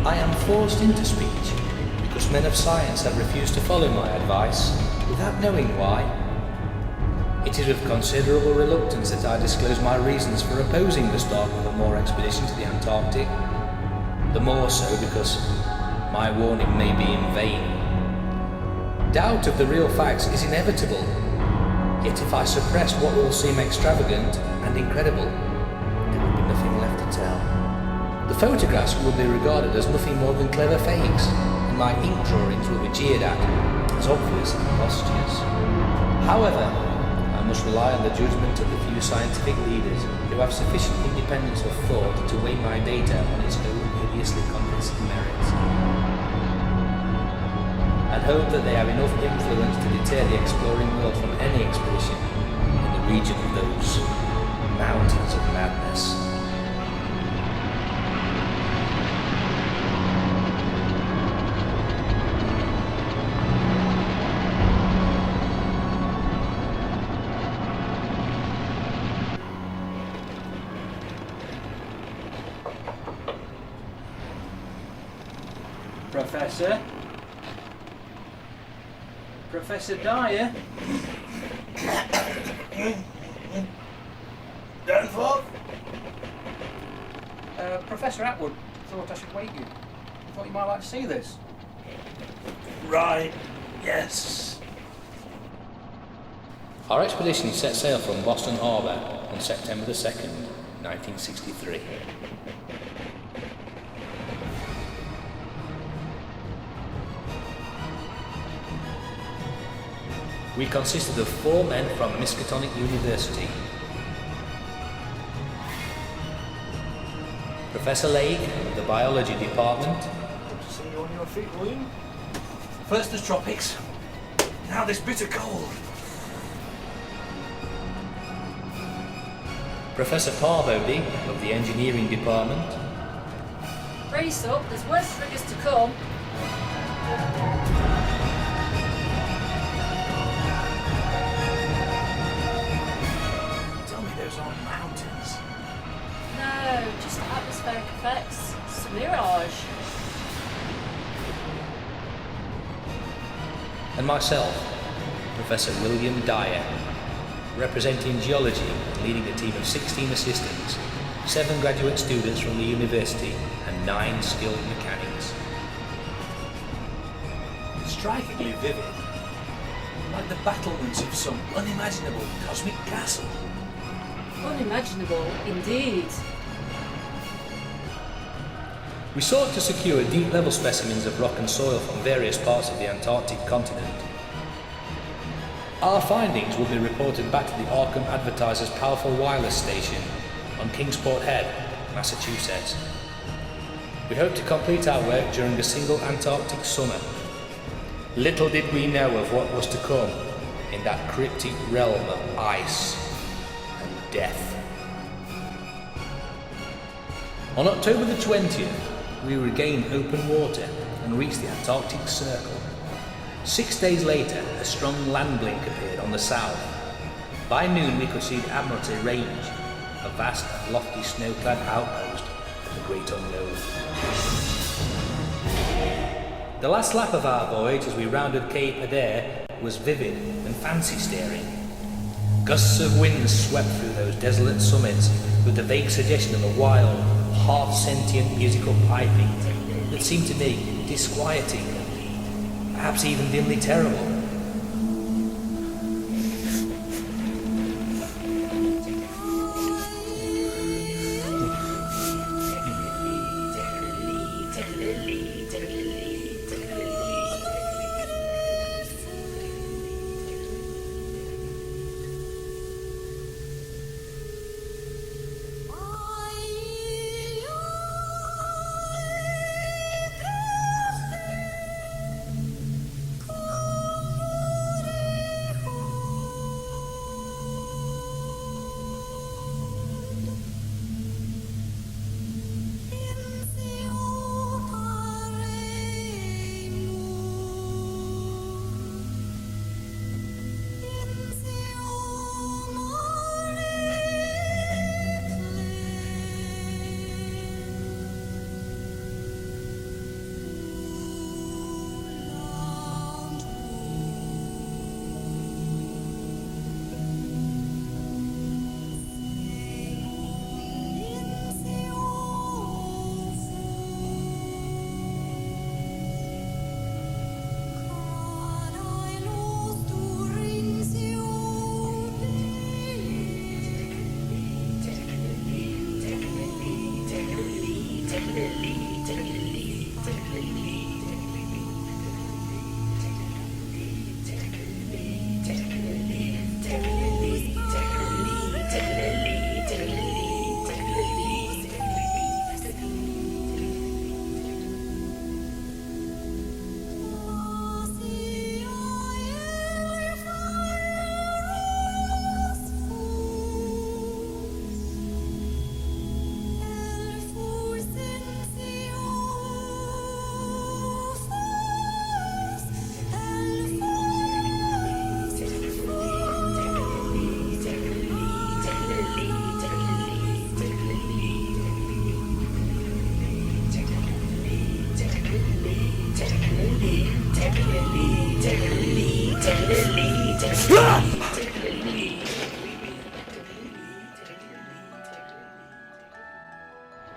I am forced into speech because men of science have refused to follow my advice without knowing why. It is with considerable reluctance that I disclose my reasons for opposing the start of a more expedition to the Antarctic. The more so because my warning may be in vain. Doubt of the real facts is inevitable, yet if I suppress what will seem extravagant and incredible, there will be nothing left to tell. The photographs will be regarded as nothing more than clever fakes, and my ink drawings will be jeered at as obvious impostures. However, I must rely on the judgment of the few scientific leaders who have sufficient independence of thought to weigh my data on its own hideously convincing merits, and hope that they have enough influence to deter the exploring world from any expedition in the region of those mountains of madness. Professor? Professor Dyer? Danforth? Professor Atwood thought I should wake you. I thought you might like to see this. Right, yes. Our expedition set sail from Boston Harbour on September the 2nd, 1963. We consisted of 4 men from Miskatonic University. Professor Lake of the Biology Department. Good to see you on your feet, William. First the tropics, now this bitter cold. Professor Parvody of the Engineering Department. Brace up, there's worse triggers to come. Tell me those aren't mountains. No, just atmospheric effects. It's a mirage. And myself, Professor William Dyer, representing geology and leading a team of 16 assistants, 7 graduate students from the university and 9 skilled mechanics. Strikingly vivid, like the battlements of some unimaginable cosmic castle. Unimaginable, indeed. We sought to secure deep-level specimens of rock and soil from various parts of the Antarctic continent. Our findings will be reported back to the Arkham Advertiser's powerful wireless station on Kingsport Head, Massachusetts. We hope to complete our work during a single Antarctic summer. Little did we know of what was to come in that cryptic realm of ice and death. On October the 20th, we regained open water and reached the Antarctic Circle. 6 days later, a strong land blink appeared on the south. By noon, we could see the Admiralty Range, a vast and lofty snow-clad outpost of the Great Unknown. The last lap of our voyage as we rounded Cape Adair was vivid and fancy-staring. Gusts of wind swept through those desolate summits with the vague suggestion of a wild, half-sentient musical piping that seemed to me disquieting, perhaps even dimly terrible.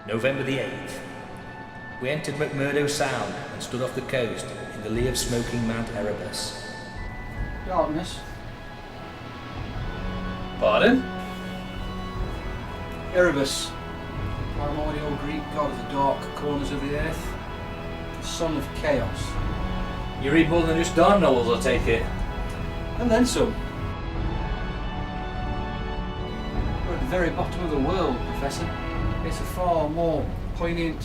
November the 8th. We entered McMurdo Sound and stood off the coast in the lee of smoking Mount Erebus. Darkness. Pardon? Erebus. Primordial Greek god of the dark corners of the earth. The son of chaos. You read more than just Dark novels, I take it. And then some. We're at the very bottom of the world, Professor. It's a far more poignant,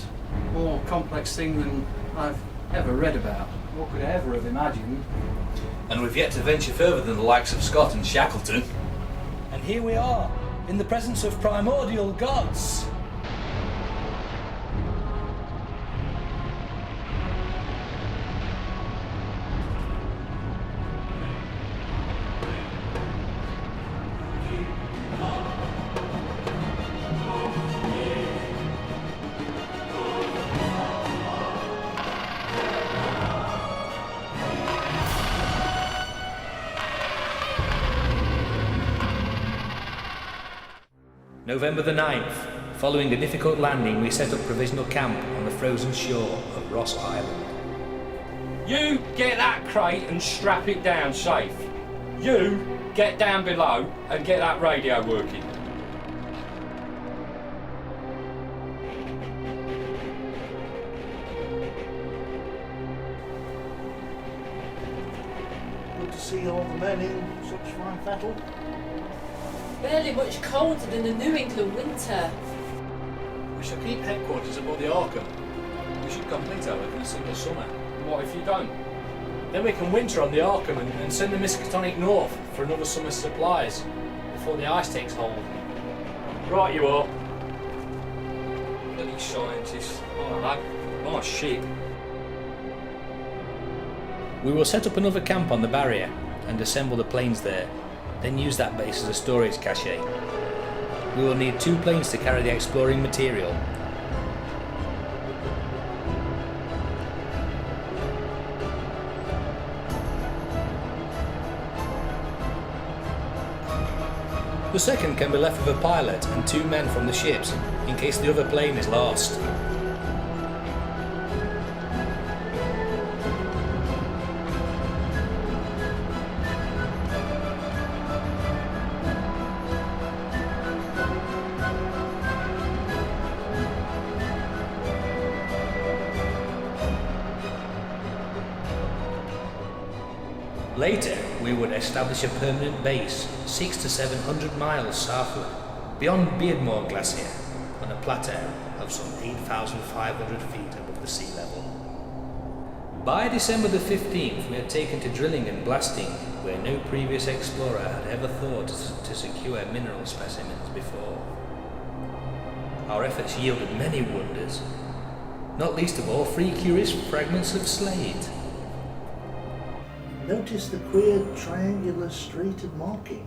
more complex thing than I've ever read about, or could ever have imagined. And we've yet to venture further than the likes of Scott and Shackleton. And here we are, in the presence of primordial gods. November the 9th. Following a difficult landing, we set up provisional camp on the frozen shore of Ross Island. You get that crate and strap it down safe. You get down below and get that radio working. Good to see all the men in such fine fettle. Barely much colder than the New England winter. We shall keep headquarters aboard the Arkham. We should complete our work in a single summer. What if you don't? Then we can winter on the Arkham and send the Miskatonic north for another summer's supplies before the ice takes hold. Right you are. Bloody scientists. Oh, lad. Oh, sheep. We will set up another camp on the barrier and assemble the planes there, then use that base as a storage cache. We will need 2 planes to carry the exploring material. The second can be left with a pilot and 2 men from the ships in case the other plane is lost. Later, we would establish a permanent base 600 to 700 miles southward, beyond Beardmore Glacier, on a plateau of some 8,500 feet above the sea level. By December the 15th, we had taken to drilling and blasting where no previous explorer had ever thought to secure mineral specimens before. Our efforts yielded many wonders, not least of all 3 curious fragments of slate. Notice the queer triangular striated marking.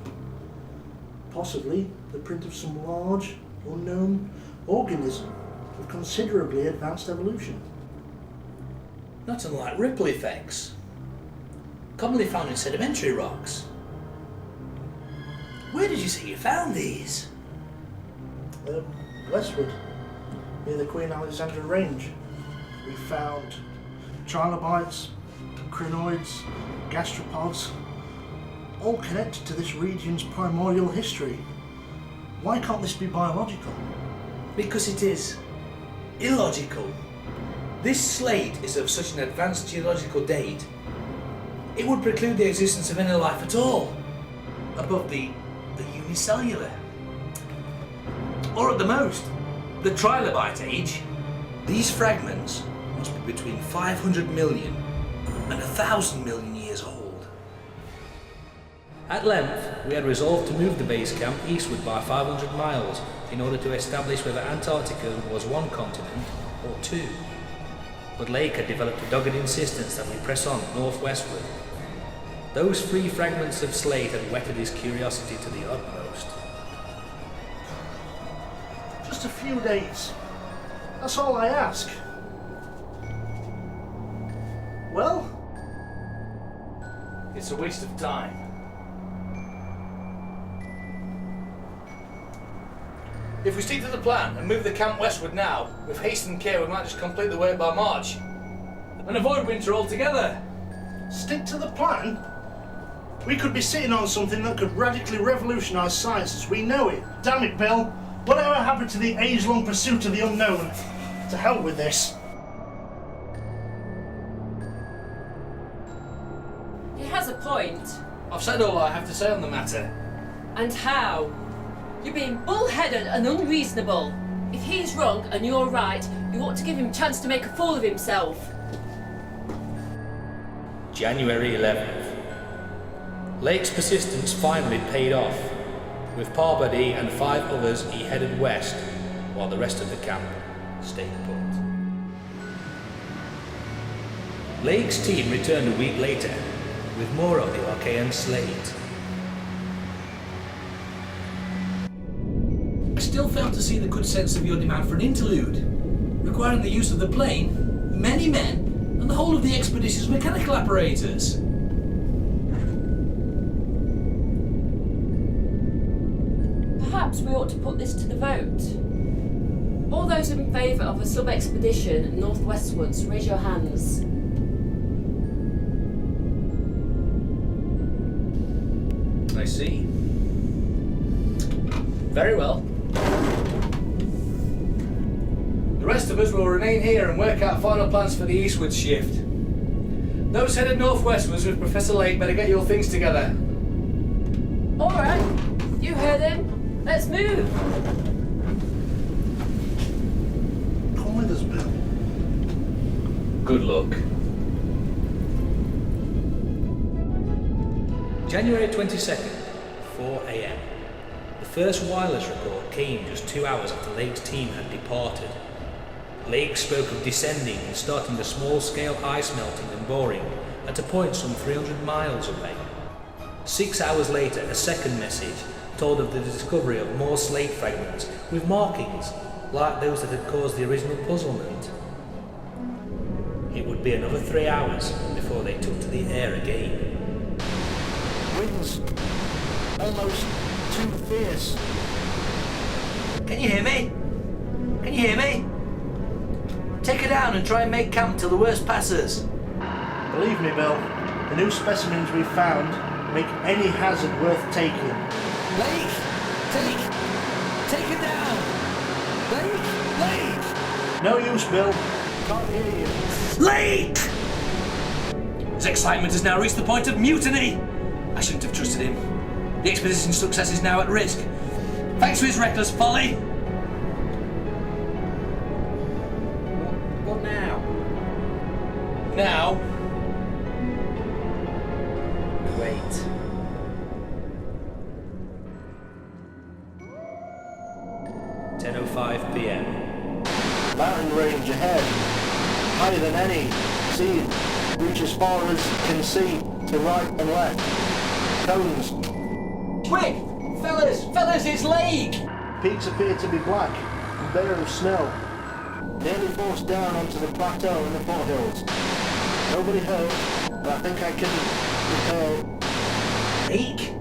Possibly the print of some large, unknown organism of considerably advanced evolution. Not unlike ripple effects, commonly found in sedimentary rocks. Where did you say you found these? Westward, near the Queen Alexandra Range, we found trilobites, crinoids, gastropods, all connected to this region's primordial history. Why can't this be biological? Because it is. illogical. This slate is of such an advanced geological date, it would preclude the existence of any life at all above the unicellular. Or at the most, the trilobite age. These fragments must be between 500 million and 1,000 million years old. At length, we had resolved to move the base camp eastward by 500 miles in order to establish whether Antarctica was one continent or two. But Lake had developed a dogged insistence that we press on northwestward. Those 3 fragments of slate had whetted his curiosity to the utmost. Just a few days. That's all I ask. Well? It's a waste of time. If we stick to the plan and move the camp westward now, with haste and care we might just complete the work by March. And avoid winter altogether. Stick to the plan? We could be sitting on something that could radically revolutionise science as we know it. Damn it, Bill. Whatever happened to the age-long pursuit of the unknown? To hell with this. He has a point. I've said all I have to say on the matter. And how? You're being bull-headed and unreasonable. If he's wrong and you're right, you ought to give him a chance to make a fool of himself. January 11th. Lake's persistence finally paid off. With Parbody and 5 others, he headed west, while the rest of the camp stayed put. Lake's team returned a week later, with more of the Archaean slate. I still fail to see the good sense of your demand for an interlude, requiring the use of the plane, many men, and the whole of the expedition's mechanical apparatus. Perhaps we ought to put this to the vote. All those in favour of a sub-expedition northwestwards, raise your hands. I see. Very well. The rest of us will remain here and work out final plans for the eastward shift. Those headed northwestwards with Professor Lake better get your things together. All right, you heard him. Let's move. Come with us, Bill. Good luck. January 22nd, 4 a.m. The first wireless report came just 2 hours after Lake's team had departed. Lake spoke of descending and starting the small-scale ice melting and boring at a point some 300 miles away. 6 hours later, a second message told of the discovery of more slate fragments with markings like those that had caused the original puzzlement. It would be another 3 hours before they took to the air again. Winds almost too fierce. Can you hear me? Can you hear me? Take her down and try and make camp till the worst passes. Believe me, Bill, the new specimens we've found make any hazard worth taking. Lake! Take her down! Lake! No use, Bill. Can't hear you. Lake! His excitement has now reached the point of mutiny. I shouldn't have trusted him. The expedition's success is now at risk. Thanks for his reckless folly. What now? Now, Wait. (10:05 p.m.) Mountain range ahead, higher than any. See, reach as far as can see, to right and left. Cones. quick! Fellas, it's Lake! Peaks appear to be black and bare of snow. Nearly forced down onto the plateau and the foothills. Nobody hurt, but I think I can repair. Lake?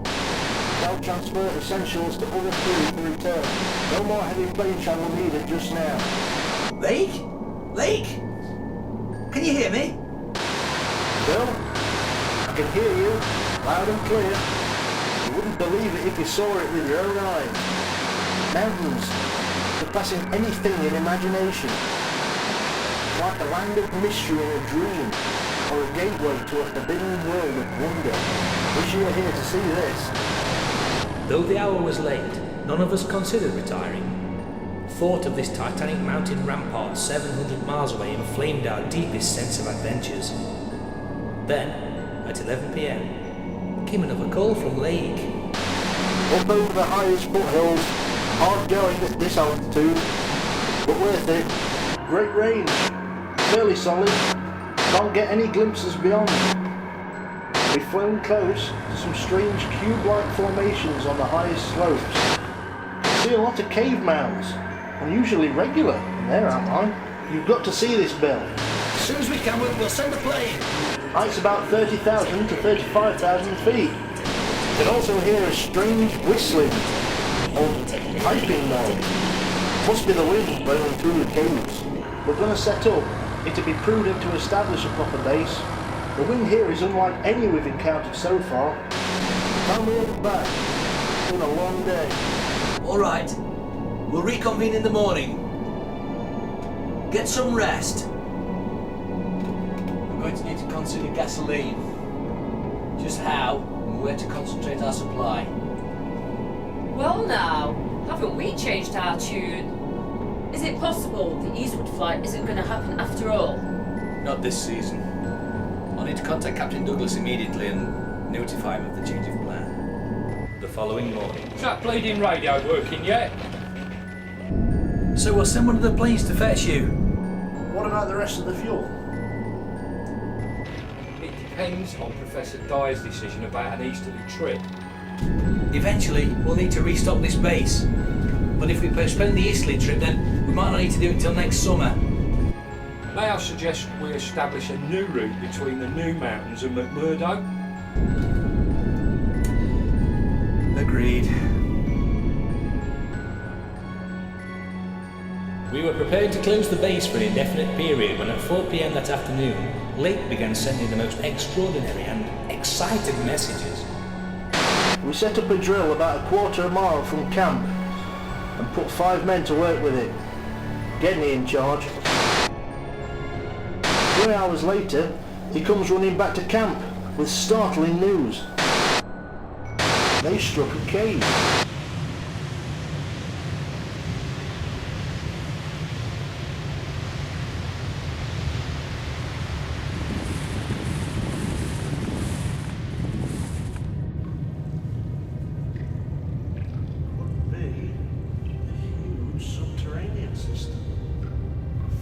They'll transfer essentials to other crew for return. No more heavy plane travel needed just now. Lake? Lake? Can you hear me? Bill, I can hear you, loud and clear. You wouldn't believe it if you saw it with your own eyes. Mountains, surpassing anything in imagination. like a land of mystery in a dream, or a gateway to a forbidden world of wonder. Wish you were here to see this. Though the hour was late, none of us considered retiring. Thought of this titanic mountain rampart 700 miles away inflamed our deepest sense of adventures. Then, at 11 p.m, came another call from Lake. Up over the highest foothills, hard going at this altitude, but worth it. Great range, fairly solid, can't get any glimpses beyond. We've flown close to some strange cube-like formations on the highest slopes. See a lot of cave mounds, unusually regular in their outline. You've got to see this, Bill. As soon as we can, we'll send a plane. Height's about 30,000 to 35,000 feet. You can also hear a strange whistling or piping noise. Must be the wind blowing through the caves. We're going to set up. It'd be prudent to establish a proper base. The wind here is unlike any we've encountered so far. Time we head back. It's been a long day. All right. We'll reconvene in the morning. Get some rest. We're going to need to consider gasoline. Just how and where to concentrate our supply. Well now, haven't we changed our tune? Is it possible the eastward flight isn't going to happen after all? Not this season. I'll need to contact Captain Douglas immediately and notify him of the change of plan. The following morning. Is that bleeding radio working yet? So we'll send one of the planes to fetch you. What about the rest of the fuel? It depends on Professor Dyer's decision about an easterly trip. Eventually, we'll need to restock this base. But if we postpone the easterly trip, then we might not need to do it till next summer. May I suggest we establish a new route between the New Mountains and McMurdo? Agreed. We were prepared to close the base for an indefinite period when at 4 p.m. that afternoon, Lake began sending the most extraordinary and excited messages. We set up a drill about a quarter of a mile from camp and put 5 men to work with it. Gedney in charge. 3 hours later, he comes running back to camp with startling news. They struck a cave. Could be a huge subterranean system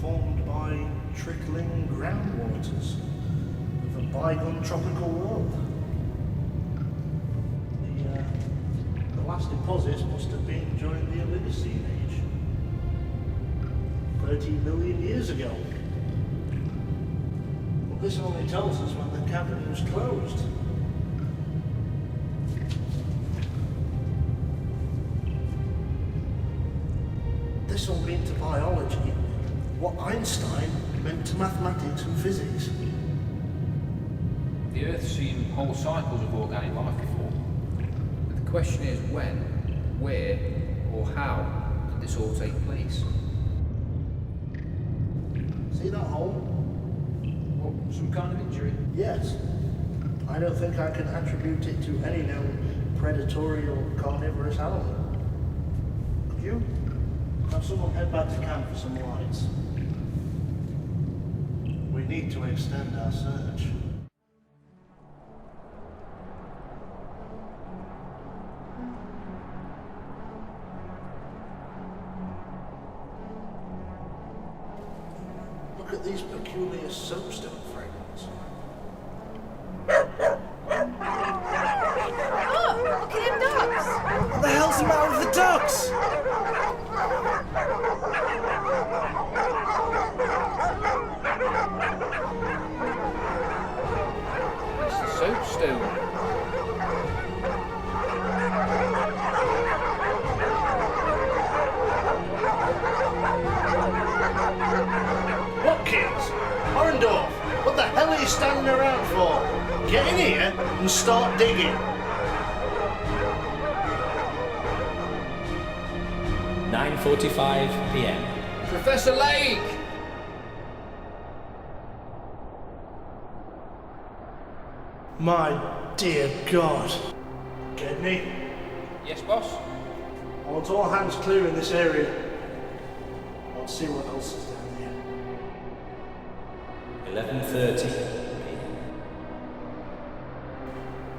formed by trickling groundwaters of a bygone tropical world. The last deposits must have been during the Oligocene age, 30 million years ago. But this only tells us when the cavern was closed. This will be into biology, what Einstein meant to mathematics and physics. The Earth's seen whole cycles of organic life before. But the question is when, where, or how did this all take place? See that hole? What, some kind of injury? Yes. I don't think I can attribute it to any known predatory or carnivorous animal. Could you? Have someone head back to camp for some lights. We need to extend our search. Look at these peculiar soapstone fragments. Oh, look at them ducks! What the hell's the matter with the ducks? It's the soapstone. What kids? Orendorff, what the hell are you standing around for? Get in here and start digging. 9:45 p.m. Professor Lake! My dear God. Gedney, Yes, boss? I want all hands clear in this area. I want to see what else is down here. 11:30.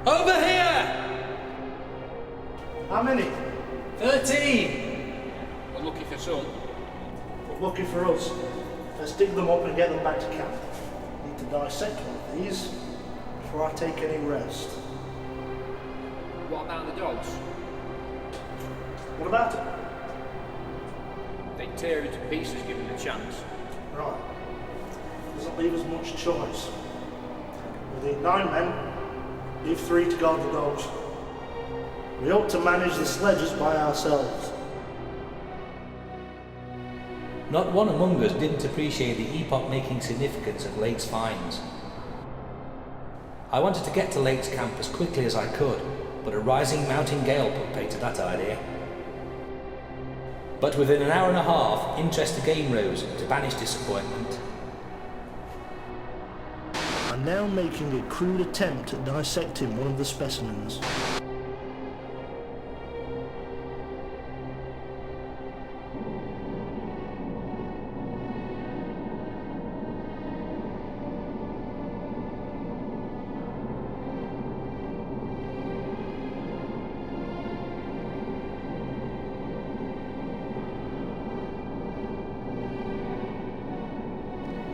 Over here! How many? 13! We're looking for some. Lucky for us. Let's dig them up and get them back to camp. Need to dissect one of these before I take any rest. What about the dogs? What about it? They'd tear it to pieces given the chance. Right. Doesn't leave us much choice. We need 9 men, leave 3 to guard the dogs. We ought to manage the sledges by ourselves. Not one among us didn't appreciate the epoch-making significance of Lake's finds. I wanted to get to Lake's camp as quickly as I could, but a rising mountain gale put pay to that idea. But within an hour and a half, interest again rose to banish disappointment. I'm now making a crude attempt at dissecting one of the specimens.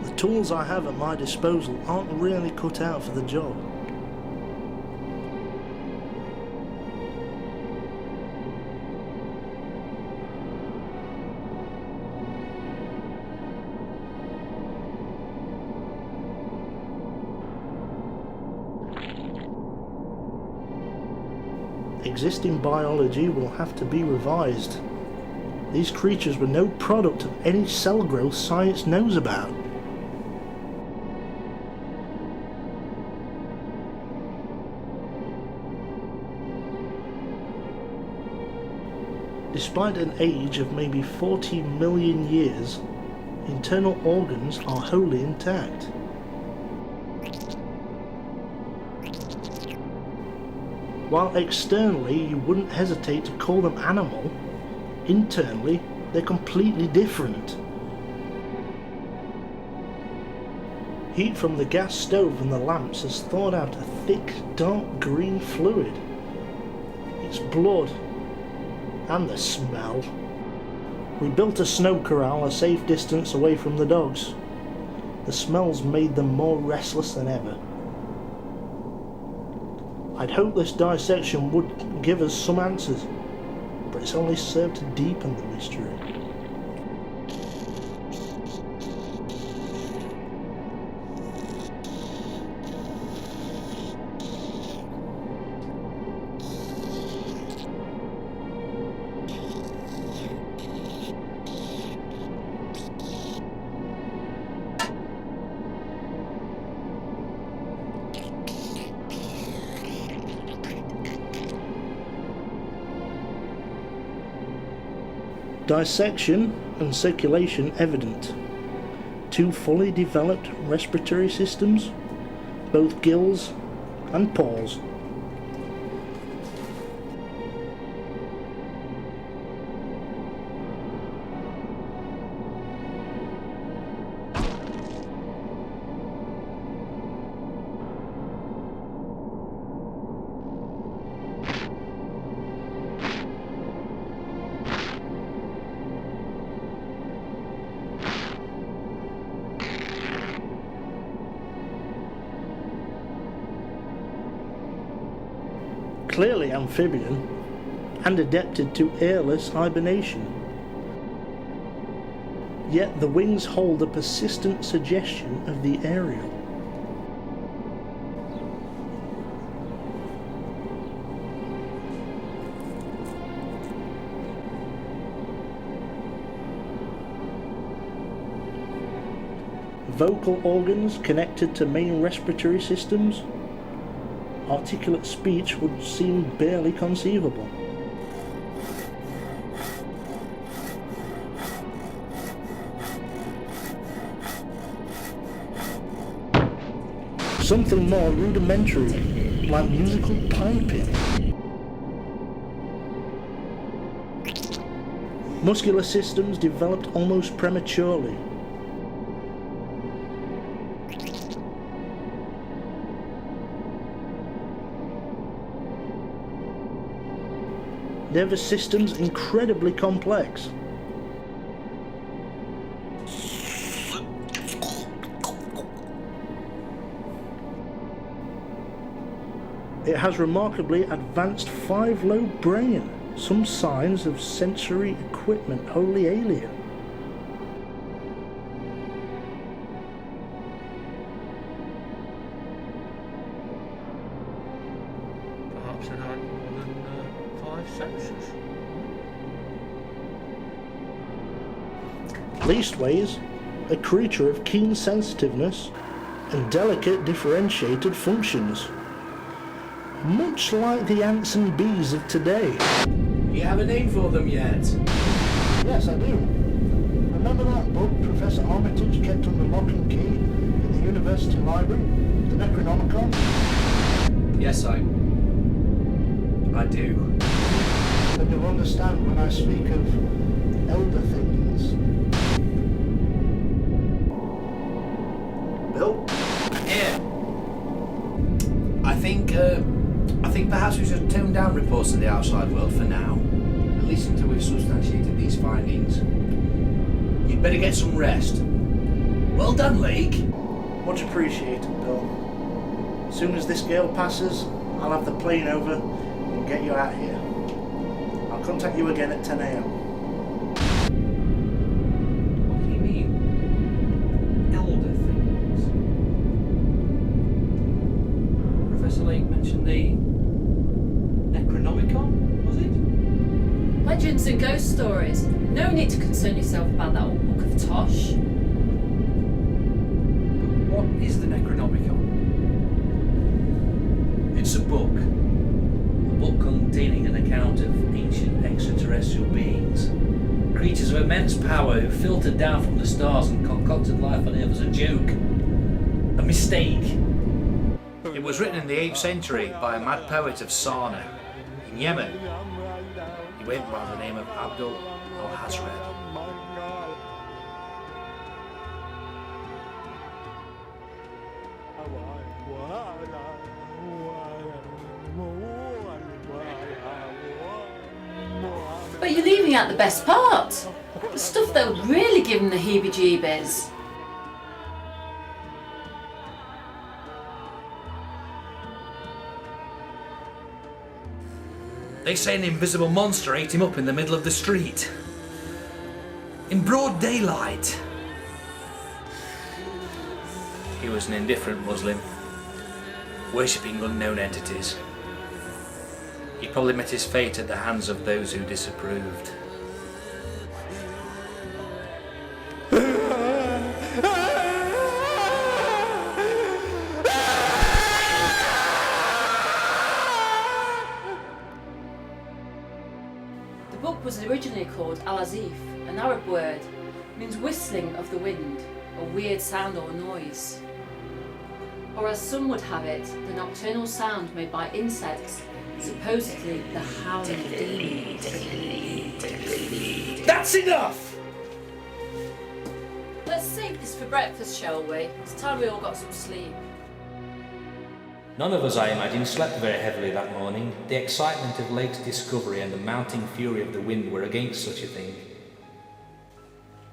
The tools I have at my disposal aren't really cut out for the job. Existing biology will have to be revised. These creatures were no product of any cell growth science knows about. Despite an age of maybe 40 million years, internal organs are wholly intact. While externally you wouldn't hesitate to call them animal, internally they're completely different. Heat from the gas stove and the lamps has thawed out a thick, dark green fluid. It's blood. And the smell. We built a snow corral a safe distance away from the dogs. The smells made them more restless than ever. I'd hoped this dissection would give us some answers, but it's only served to deepen the mystery. Dissection and circulation evident. 2 fully developed respiratory systems, both gills and pores. Clearly amphibian and adapted to airless hibernation. Yet the wings hold a persistent suggestion of the aerial. Vocal organs connected to main respiratory systems. Articulate speech would seem barely conceivable. Something more rudimentary, like musical piping. Muscular systems developed almost prematurely. Nervous systems incredibly complex. It has remarkably advanced 5-lobe brain, some signs of sensory equipment wholly alien. Perhaps it had more than 5 senses. Leastways, a creature of keen sensitiveness and delicate differentiated functions. Much like the ants and bees of today. You have a name for them yet? Yes, I do. Remember that book Professor Armitage kept under lock and key in the university library? The Necronomicon? Yes, I do. Then you'll understand when I speak of elder things. Bill? Here. I think perhaps we should tone down reports to the outside world for now. At least until we've substantiated these findings. You'd better get some rest. Well done, Lake. Much appreciated, Bill. As soon as this gale passes, I'll have the plane over and get you out here. I'll contact you again at 10 a.m. What do you mean? Elder things? Professor Lake mentioned the Necronomicon, was it? Legends and ghost stories. No need to concern yourself about that old book of tosh. But what is the Necronomicon? It's a book. A book containing an account of ancient extraterrestrial beings. Creatures of immense power who filtered down from the stars and concocted life on Earth as a joke. A mistake. It was written in the 8th century by a mad poet of Sarna, in Yemen. He went by the name of Abdul al-Hazred. But you're leaving out the best part. The stuff that would really give them the heebie-jeebies. They say an invisible monster ate him up in the middle of the street. In broad daylight. He was an indifferent Muslim, worshipping unknown entities. He probably met his fate at the hands of those who disapproved. The book was originally called Al-Azif, an Arab word, means whistling of the wind, a weird sound or noise. Or as some would have it, the nocturnal sound made by insects, supposedly the howling of demons. That's enough! Let's save this for breakfast, shall we? It's time we all got some sleep. None of us, I imagine, slept very heavily that morning. The excitement of Lake's discovery and the mounting fury of the wind were against such a thing.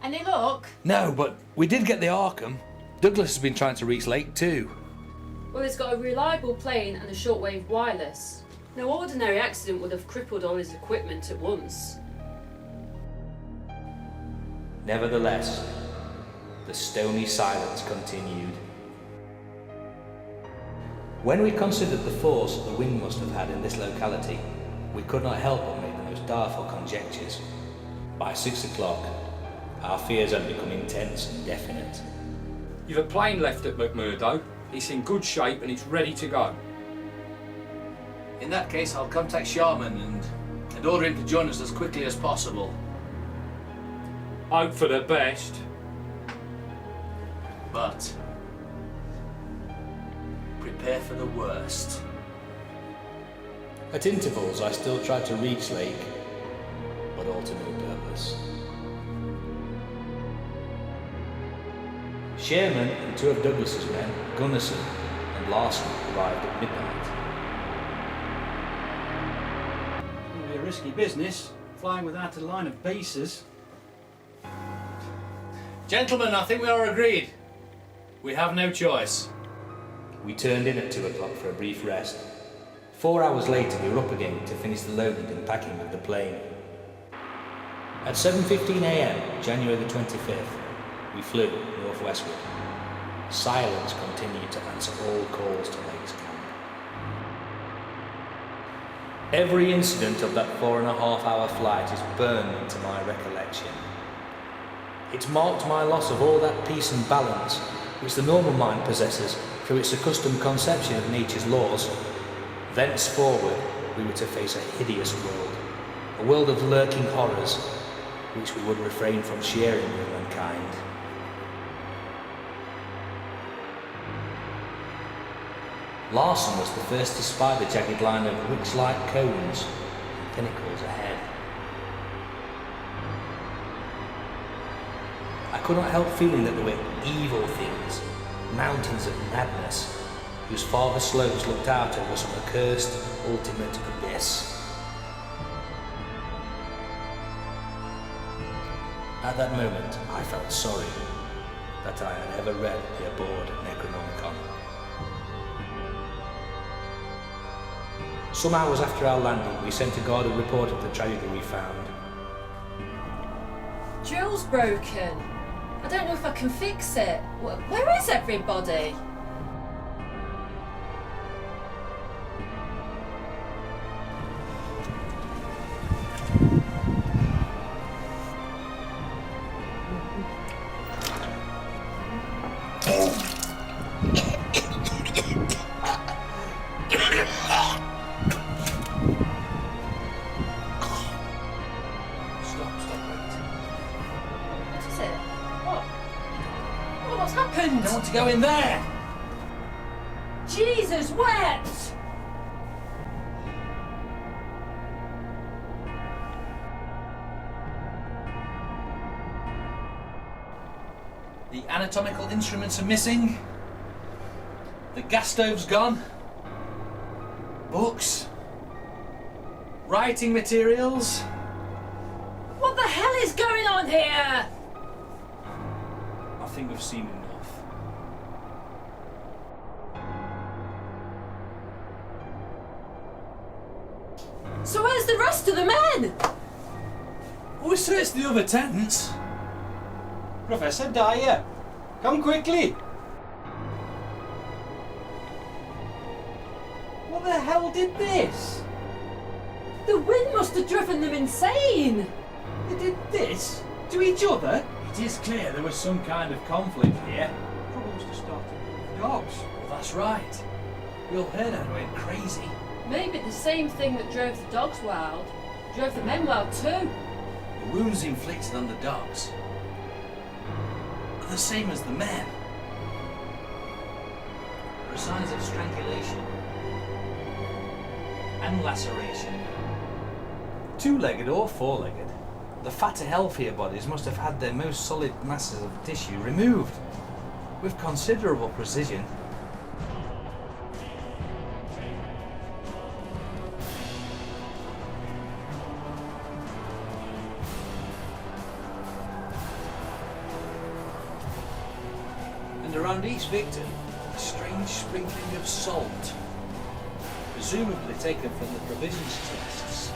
Any luck? No, but we did get the Arkham. Douglas has been trying to reach Lake too. Well, he's got a reliable plane and a shortwave wireless. No ordinary accident would have crippled all his equipment at once. Nevertheless, the stony silence continued. When we considered the force the wind must have had in this locality, we could not help but make the most direful conjectures. By 6 o'clock, our fears had become intense and definite. You've a plane left at McMurdo. It's in good shape and it's ready to go. In that case, I'll contact Sharman and order him to join us as quickly as possible. Hope for the best. But prepare for the worst. At intervals, I still tried to reach Lake, but all to no purpose. Sherman and two of Douglas's men, Gunnison and Larson, arrived at midnight. It's going to be a risky business, flying without a line of bases. Gentlemen, I think we are agreed. We have no choice. We turned in at 2 o'clock for a brief rest. 4 hours later, we were up again to finish the loading and packing of the plane. At 7:15 a.m., January the 25th, we flew northwestward. Silence continued to answer all calls to Lake's camp. Every incident of that 4.5-hour flight is burned into my recollection. It marked my loss of all that peace and balance which the normal mind possesses through its accustomed conception of nature's laws. Thenceforward, we were to face a hideous world, a world of lurking horrors, which we would refrain from sharing with mankind. Larson was the first to spy the jagged line of witch-like cones and pinnacles ahead. I could not help feeling that there were evil things, mountains of madness, whose farther slopes looked out over some accursed, ultimate abyss. At that moment, I felt sorry that I had ever read the abhorred Necronomicon. Some hours after our landing, we sent a guarded report of the tragedy we found. Drill's broken. I don't know if I can fix it. Where is everybody? Go in there! Jesus wept! The anatomical instruments are missing. The gas stove's gone. Books. Writing materials. What the hell is going on here? I think we've seen enough. So where's the rest of the men? We searched the other tents. Professor Dyer, come quickly. What the hell did this? The wind must have driven them insane. They did this to each other? It is clear there was some kind of conflict here. Probably must have started with dogs. Well, that's right. We all heard how it went crazy. Maybe the same thing that drove the dogs wild drove the men wild too. The wounds inflicted on the dogs are the same as the men. There are signs of strangulation and laceration. Two-legged or four-legged, the fatter, healthier bodies must have had their most solid masses of tissue removed with considerable precision. And around each victim, a strange sprinkling of salt, presumably taken from the provisions chests.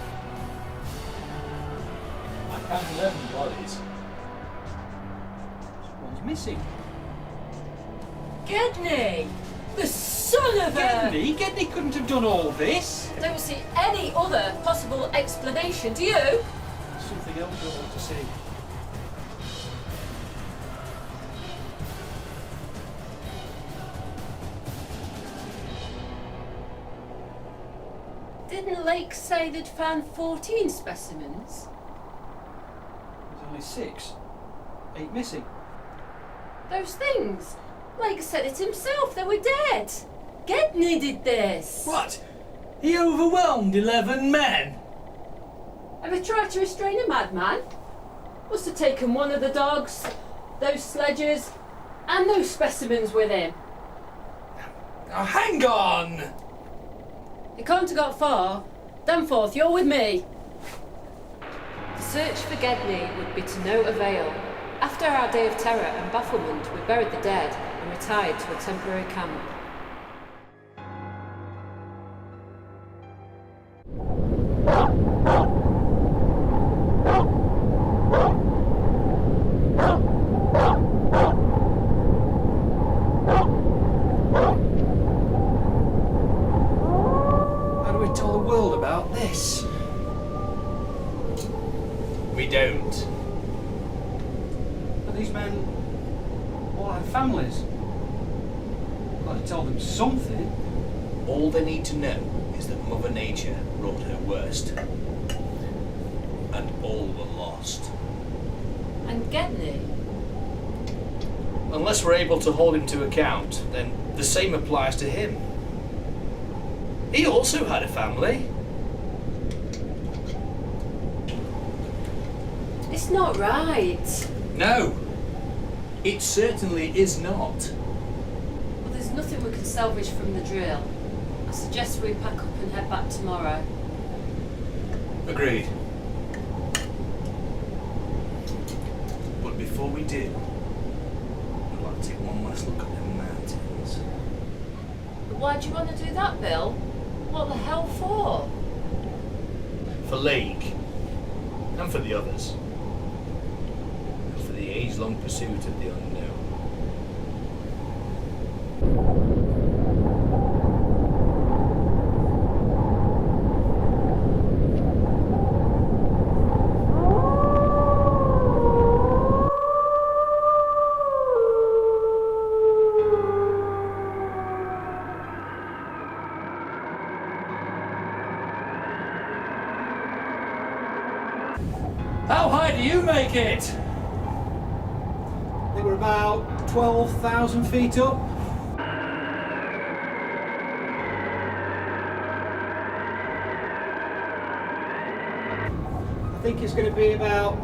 I found 11 bodies. One's missing. Gedney! The son of a... Gedney couldn't have done all this. I don't see any other possible explanation, do you? Something else I want to see. Didn't Lake say they'd found 14 specimens? There's only 6. 8 missing. Those things? Lake said it himself, they were dead. Gedney did this! What? He overwhelmed 11 men? Ever tried to restrain a madman? Must have taken one of the dogs, those sledges, and those specimens with him. Now hang on! He can't have got far. Danforth, you're with me. The search for Gedney would be to no avail. After our day of terror and bafflement, we buried the dead and retired to a temporary camp. How do we tell the world about this? We don't. But these men all had families. Got to tell them something. All they need to know is that Mother Nature wrought her worst. And all were lost. And Gedney? Unless we're able to hold him to account, then the same applies to him. He also had a family. It's not right. No, it certainly is not. Well, there's nothing we can salvage from the drill. I suggest we pack up and head back tomorrow. Agreed. But before we do, I'd like to take one last look at them mountains. But why do you want to do that, Bill? What the hell for? For League. And for the others. And for the age-long pursuit of the unknown. How high do you make it? They were about 12,000 feet up. I think it's going to be about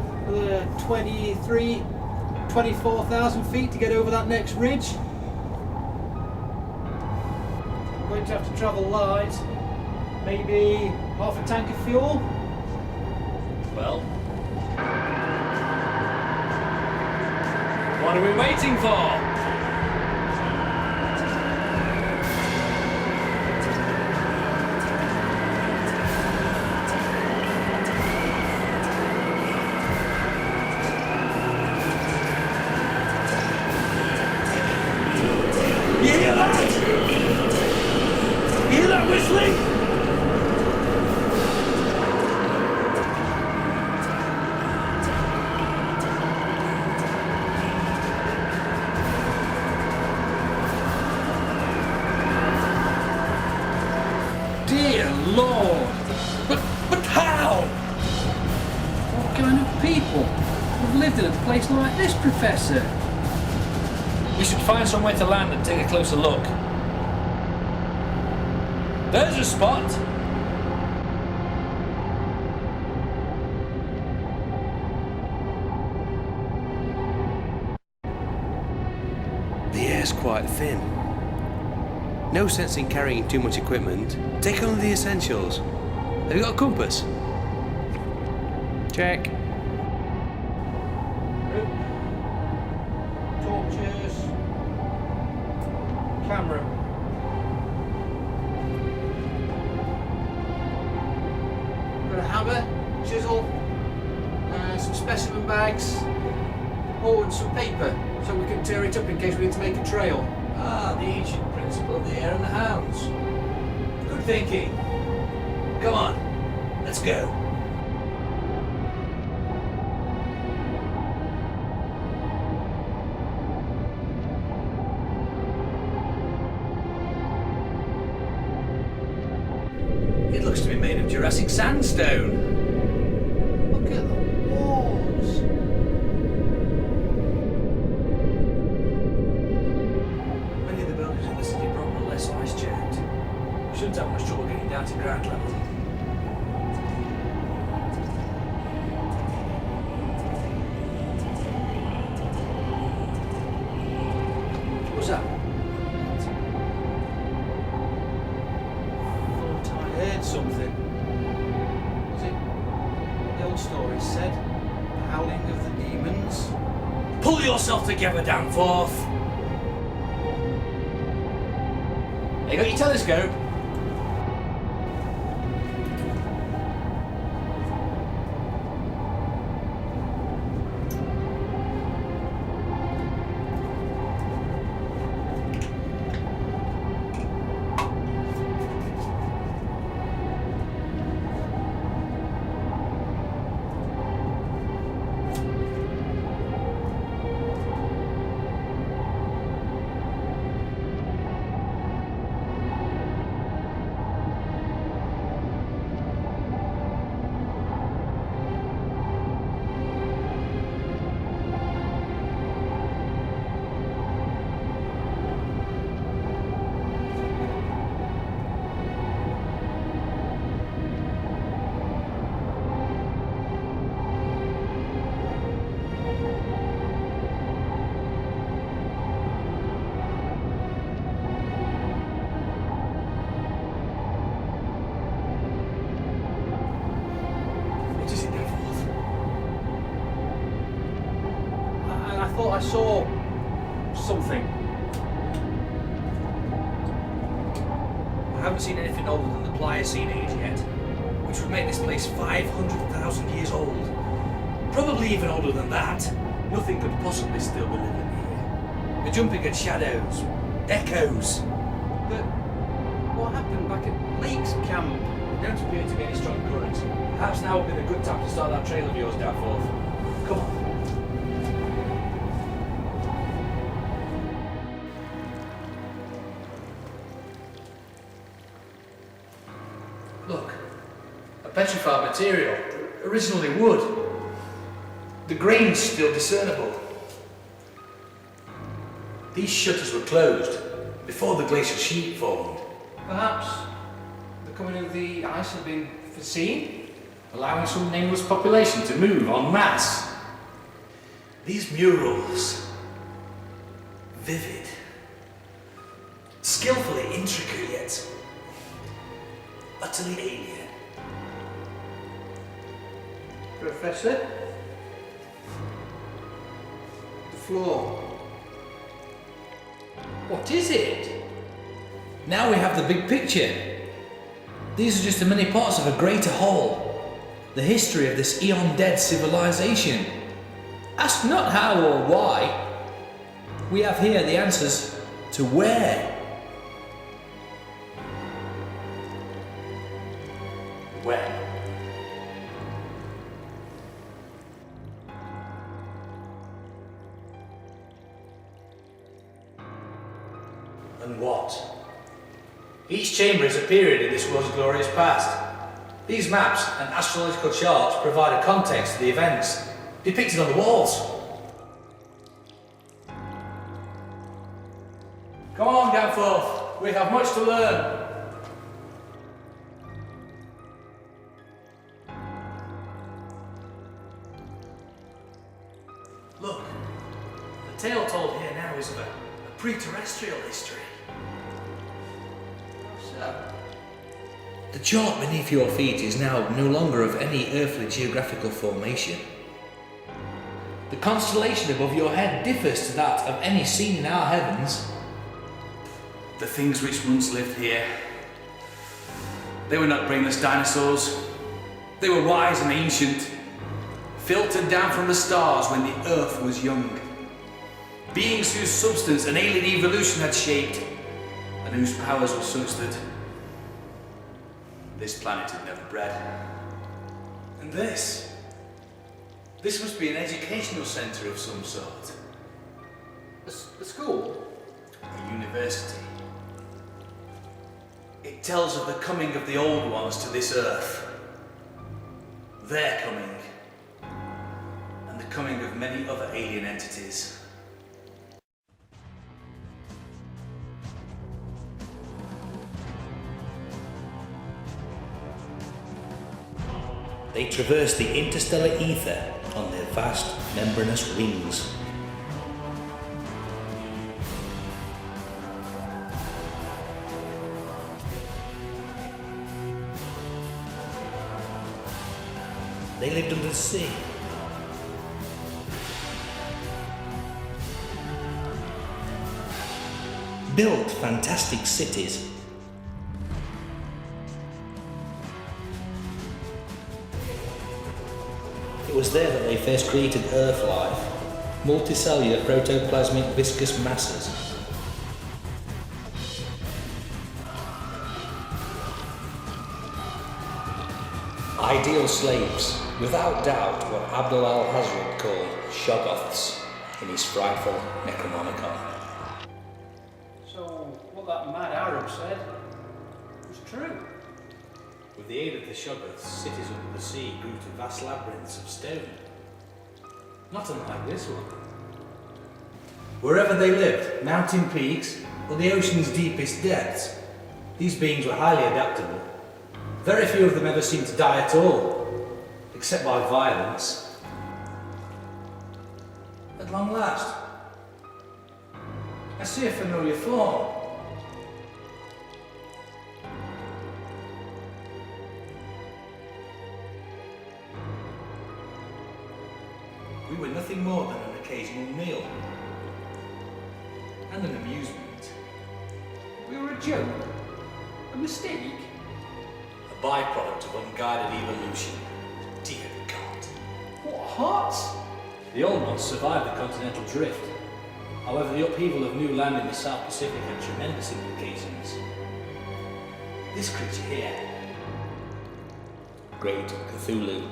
24,000 feet to get over that next ridge. I'm going to have to travel light, maybe half a tank of fuel. Well, what are we waiting for? You hear that? You hear that whistling? Dear Lord! But how? What kind of people have lived in a place like this, Professor? We should find somewhere to land and take a closer look. There's a spot. The air's quite thin. No sense in carrying too much equipment. Take only the essentials. Have you got a compass? Check. Torches. Camera. Got a hammer, chisel, some specimen bags. Oh, and some paper, so we can tear it up in case we need to make a trail. Ah, the ancient principle of the hare and the hounds. Good thinking. Come on, let's go. It looks to be made of Jurassic sandstone. Look at the walls. Many of the buildings in the city proper are less ice chairs. Pull yourself together, Danforth. You got your telescope? I thought I saw something. I haven't seen anything older than the Pliocene age yet, which would make this place 500,000 years old. Probably even older than that. Nothing could possibly still be living here. We're jumping at shadows, echoes. But what happened back at Lake's camp? There don't appear to be any strong currents. Perhaps now would be the good time to start that trail of yours, Danforth. Come on. Look, a petrified material, originally wood. The grain's still discernible. These shutters were closed before the glacial sheet formed. Perhaps the coming of the ice had been foreseen, allowing some nameless population to move en masse. These murals, vivid, skillfully intricate yet utterly alien. Professor? The floor. What is it? Now we have the big picture. These are just the many parts of a greater whole. The history of this eon-dead civilization. Ask not how or why. We have here the answers to where. When? And what? Each chamber is a period in this world's glorious past. These maps and astrological charts provide a context to the events depicted on the walls. Come on, Danforth, we have much to learn. Look, the tale told here now is of a pre-terrestrial history. The chart beneath your feet is now no longer of any earthly geographical formation. The constellation above your head differs to that of any seen in our heavens. The things which once lived here, they were not brainless dinosaurs. They were wise and ancient, filtered down from the stars when the Earth was young. Beings whose substance an alien evolution had shaped, and whose powers were such that this planet had never bred. And this must be an educational centre of some sort. A school? A university. It tells of the coming of the old ones to this earth. Their coming. And the coming of many other alien entities. They traverse the interstellar ether on their vast membranous wings. They lived under the sea. built fantastic cities. It was there that they first created Earth life, multicellular protoplasmic viscous masses. Ideal slaves, without doubt what Abdul al-Hazred called Shoggoths in his frightful Necronomicon. So, what that mad Arab said was true. With the aid of the Shoggoths, cities under the sea grew to vast labyrinths of stone. Not unlike this one. Wherever they lived, mountain peaks or the ocean's deepest depths, these beings were highly adaptable. Very few of them ever seemed to die at all, except by violence. At long last, I see a familiar form. We were nothing more than an occasional meal and an amusement. We were a joke, a mistake. A byproduct of unguided evolution. Dear God. What hearts? The old ones survived the continental drift. However, the upheaval of new land in the South Pacific had tremendous implications. This creature here, Great Cthulhu.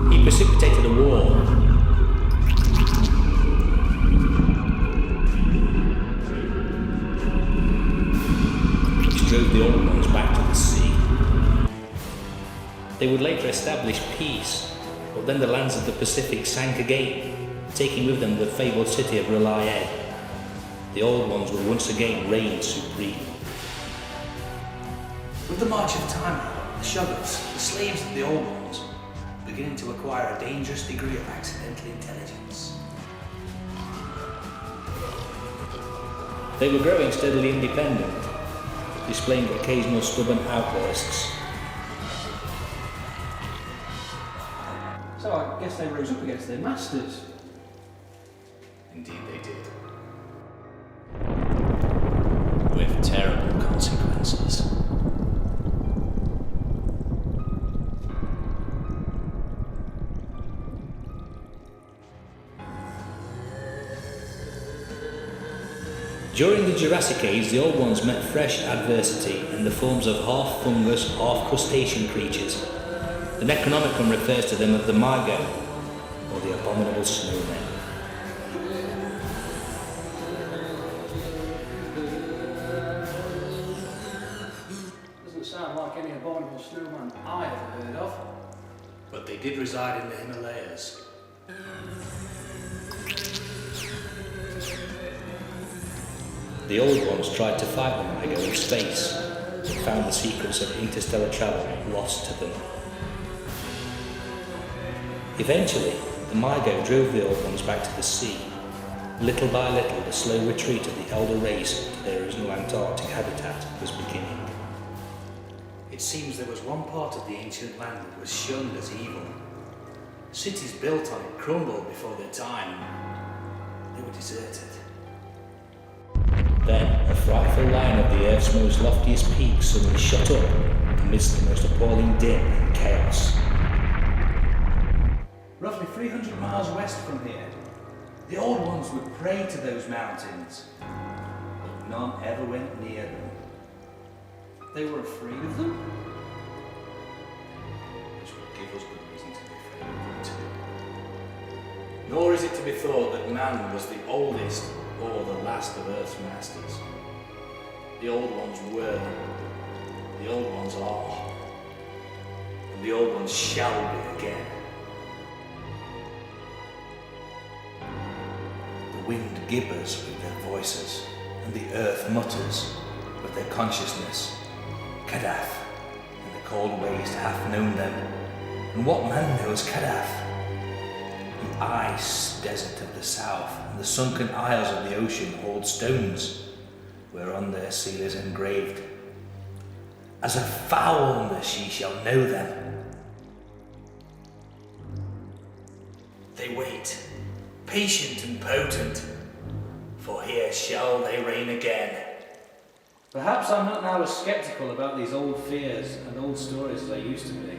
He precipitated a war. Which drove the old ones back to the sea. They would later establish peace, but then the lands of the Pacific sank again, taking with them the fabled city of Relié. The old ones would once again reign supreme. With the march of time, the Shoggoths, the slaves of the old ones, beginning to acquire a dangerous degree of accidental intelligence. They were growing steadily independent, displaying occasional stubborn outbursts. So I guess they rose up against their masters. Indeed they did. With terrible consequences. During the Jurassic Age, the Old Ones met fresh adversity in the forms of half fungus, half crustacean creatures. The Necronomicon refers to them as the Margo, or the abominable snowmen. Doesn't sound like any abominable snowman I ever heard of. But they did reside in the Himalayas. The Old Ones tried to fight the Margo in space, but found the secrets of interstellar travel lost to them. Eventually, the Margo drove the Old Ones back to the sea. Little by little, the slow retreat of the elder race to their original Antarctic habitat was beginning. It seems there was one part of the ancient land that was shunned as evil. Cities built on it crumbled before their time. They were deserted. Then, a frightful line of the Earth's most loftiest peaks suddenly shot up amidst the most appalling din and chaos. Roughly 300 miles west from here, the Old Ones would pray to those mountains, but none ever went near them. They were afraid of them? Which would give us good reason to be afraid of them too. Nor is it to be thought that man was the oldest or the last of Earth's masters. The Old Ones were, the Old Ones are, and the Old Ones shall be again. The wind gibbers with their voices, and the earth mutters with their consciousness. Kadaf, and the cold waste hath known them. And what man knows Kadaf? ice desert of the south, and the sunken isles of the ocean hold stones, whereon their seal is engraved. As a foulness ye shall know them. They wait, patient and potent, for here shall they reign again. Perhaps I'm not now as sceptical about these old fears and old stories as I used to be.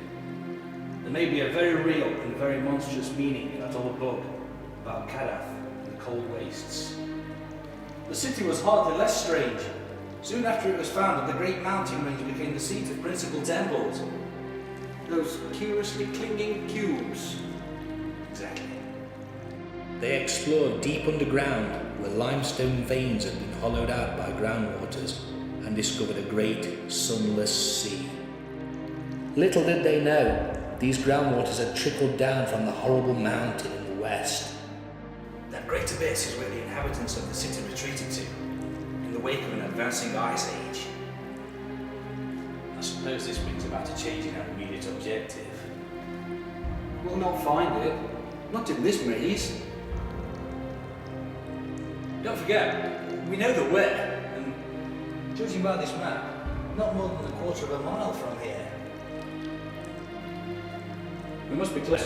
There may be a very real and very monstrous meaning in that old book about Cadath and the cold wastes. The city was hardly less strange. Soon after it was founded, the great mountain range became the seat of principal temples. Those curiously clinging cubes. Exactly. They explored deep underground, where limestone veins had been hollowed out by groundwaters, and discovered a great, sunless sea. Little did they know, these groundwaters had trickled down from the horrible mountain in the west. That great abyss is where the inhabitants of the city retreated to, in the wake of an advancing ice age. I suppose this brings about a change in our immediate objective. We'll not find it. Not in this maze. Don't forget, we know the where, and judging by this map, not more than a quarter of a mile from here. We must be clear.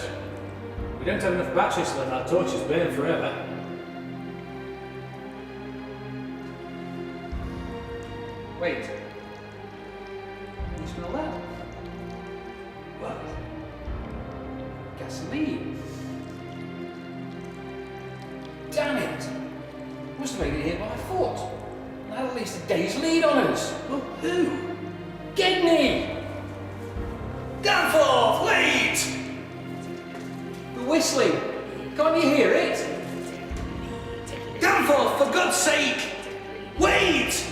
We don't have enough batteries to let our torches burn forever. Wait. You smell that? What? Gasoline. Damn it! Must have made it here by foot. And had at least a day's lead on us. Well, who? Gedney! Danforth, wait! The whistling. Can't you hear it? Danforth, for God's sake! Wait!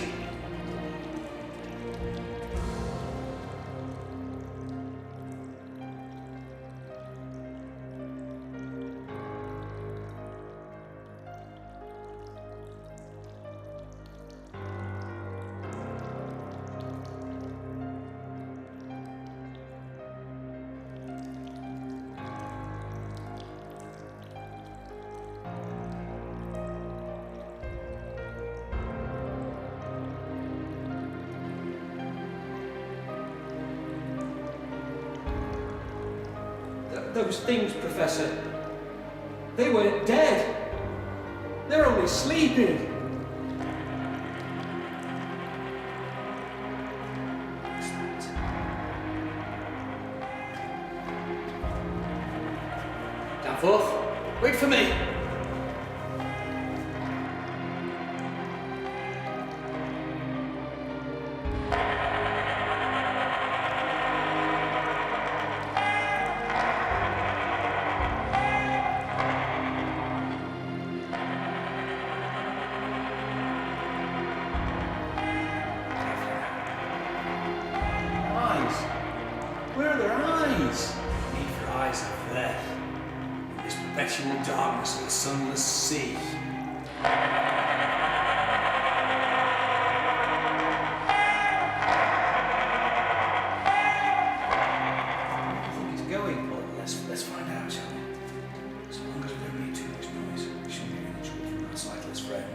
Those things, Professor. They weren't dead. They're only sleeping. Danforth, wait for me! Perpetual darkness of the sunless sea. I think it's going, but let's find out, shall we? As long as we don't make too much noise, we shouldn't get any trouble from our sightless friend.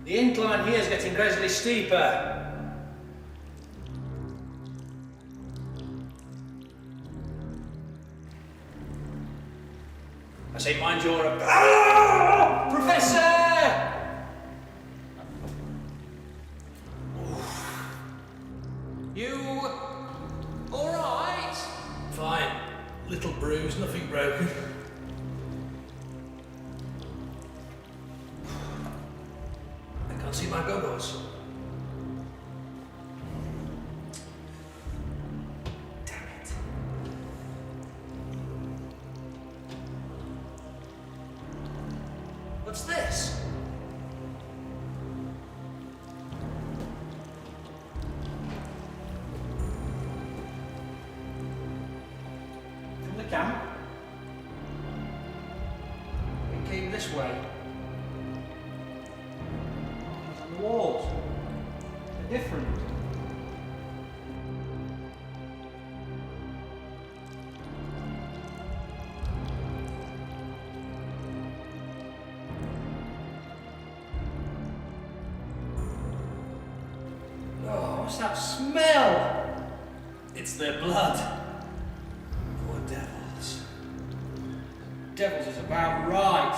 The incline here is getting gradually steeper. I say, mind your... Ah! Professor! You... alright? Fine. Little bruise, nothing broken. Can't see my goggles. Damn it. What's this? From the camp. We came this way. On the walls. They're different. Oh, what's that smell? It's their blood. Poor devils. Devils is about right.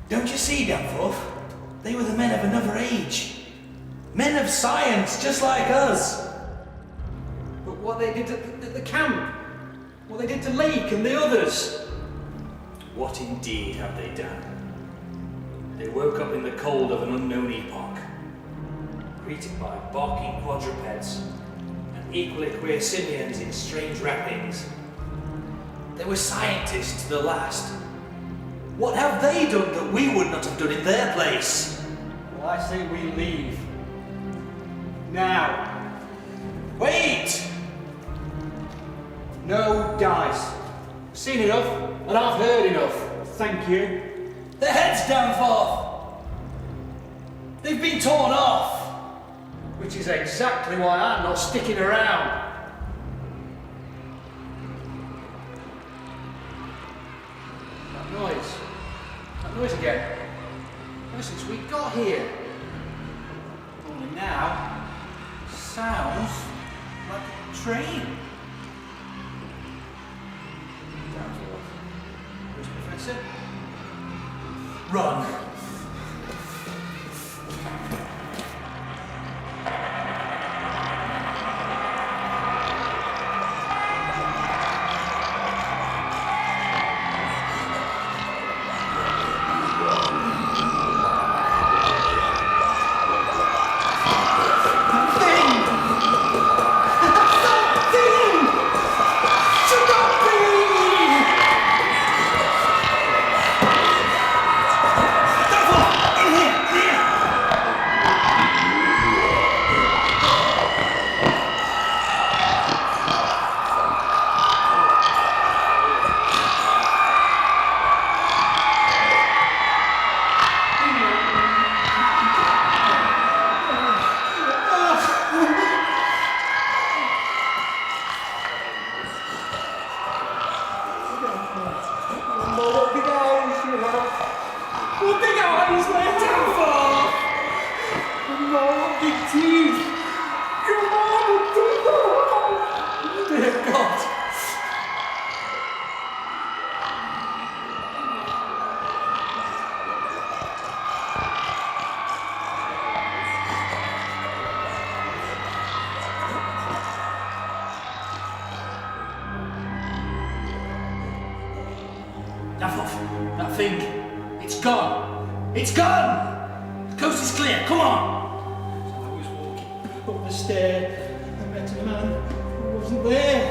Don't you see, Danforth? They were the men of another age. Men of science, just like us. But what they did at the camp, what they did to Lake and the others. What indeed have they done? They woke up in the cold of an unknown epoch, greeted by barking quadrupeds and equally queer simians in strange wrappings. They were scientists to the last. What have they done that we would not have done in their place? Well, I say we leave. Now. Wait! No dice. Seen enough, and I've heard enough. Thank you. Their heads, Danforth! They've been torn off! Which is exactly why I'm not sticking around. That noise again. Ever since we got here. Only now, sounds like a train. Where's Professor? Run! That thing, it's gone. It's gone! The coast is clear, come on! So I was walking up the stair and met a man who wasn't there.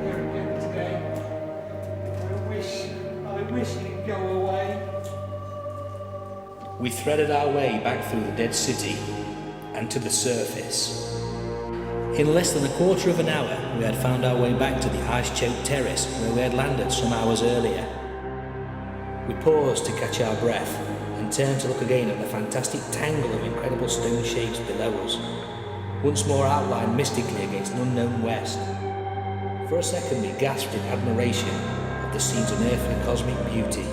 There again today. I wish he'd go away. We threaded our way back through the dead city and to the surface. In less than a quarter of an hour, we had found our way back to the ice-choked terrace where we had landed some hours earlier. We paused to catch our breath and turned to look again at the fantastic tangle of incredible stone shapes below us, once more outlined mystically against an unknown west. For a second we gasped in admiration of the scene's unearthly cosmic beauty,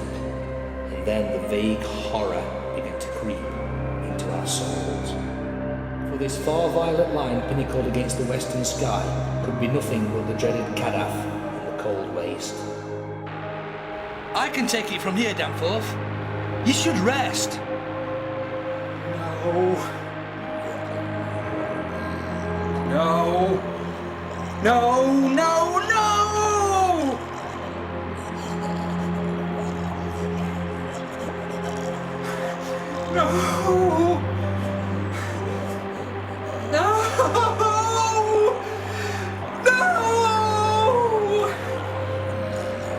and then the vague horror began to creep into our souls. For this far violet line pinnacled against the western sky could be nothing but the dreaded Kadaf and the cold waste. I can take it from here, Danforth. You should rest. No. No, no, no! No!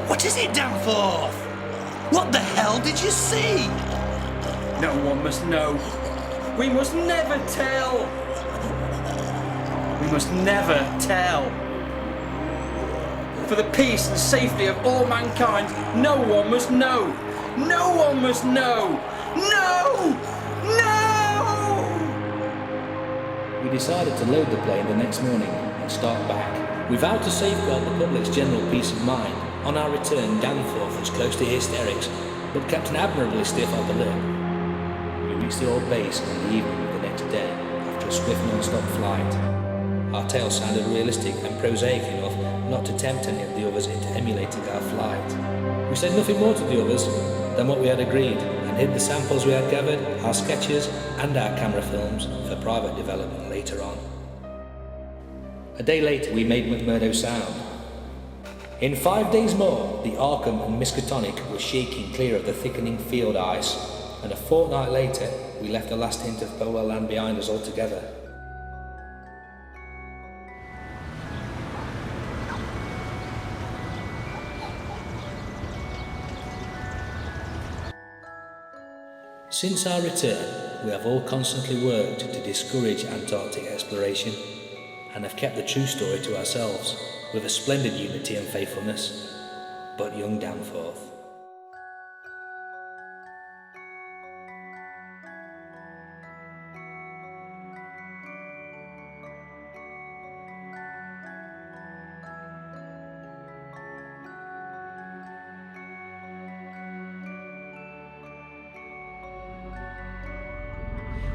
What is it, Danforth? What the hell did you see? No one must know. We must never tell. We must never tell. For the peace and safety of all mankind, no one must know. No one must know. No! No! We decided to load the plane the next morning and start back. We vowed to safeguard the public's general peace of mind. On our return, Danforth was close to hysterics, but kept an admirably stiff upper lip. We reached the old base on the evening of the next day, after a swift non-stop flight. Our tale sounded realistic and prosaic enough not to tempt any of the others into emulating our flight. We said nothing more to the others than what we had agreed, and hid the samples we had gathered, our sketches and our camera films, for private development later on. A day later we made McMurdo Sound. In 5 days more, the Arkham and Miskatonic were shaking clear of the thickening field ice, and a fortnight later we left the last hint of polar land behind us altogether. Since our return, we have all constantly worked to discourage Antarctic exploration, and have kept the true story to ourselves, with a splendid unity and faithfulness, but young Danforth.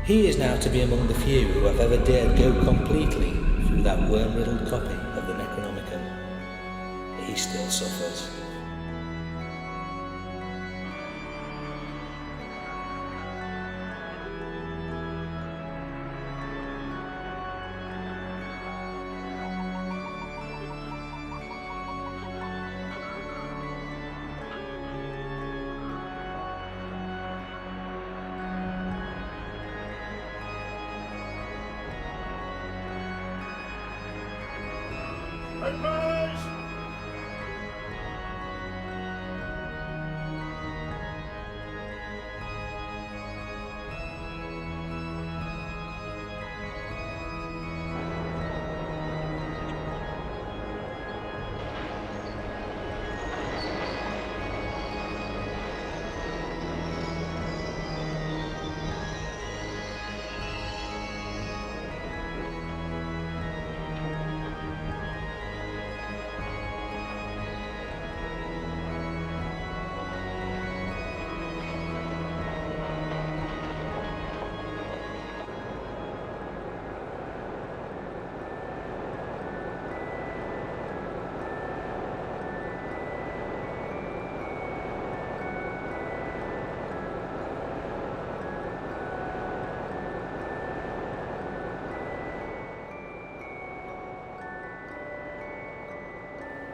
He is now to be among the few who have ever dared go completely through that worm-riddled copy of the Necronomicon. He still suffers. Advise!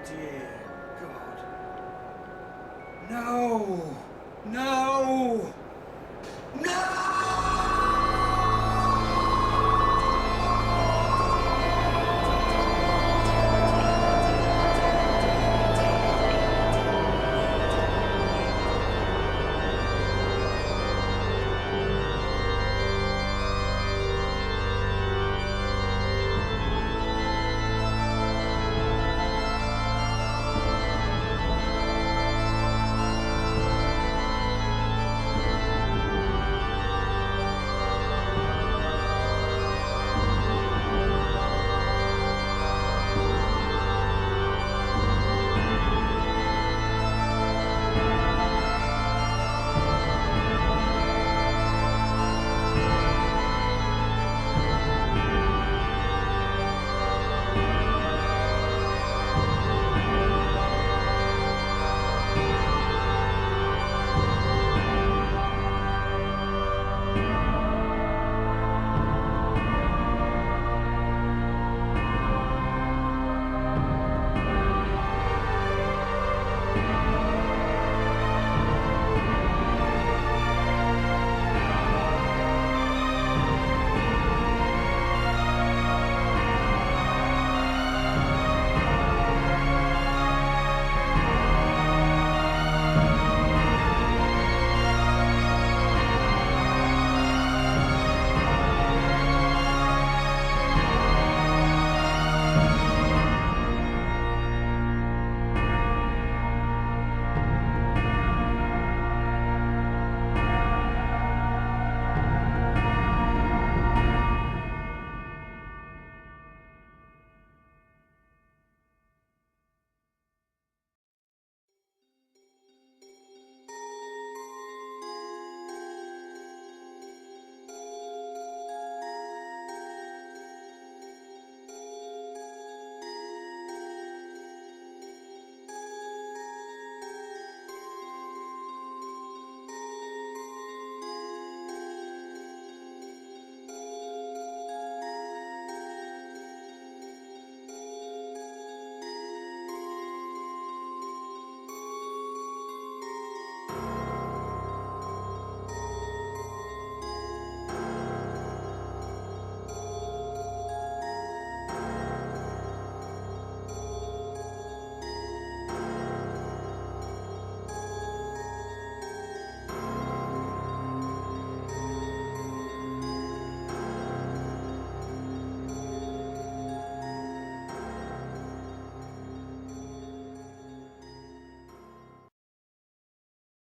Dear God. No! No!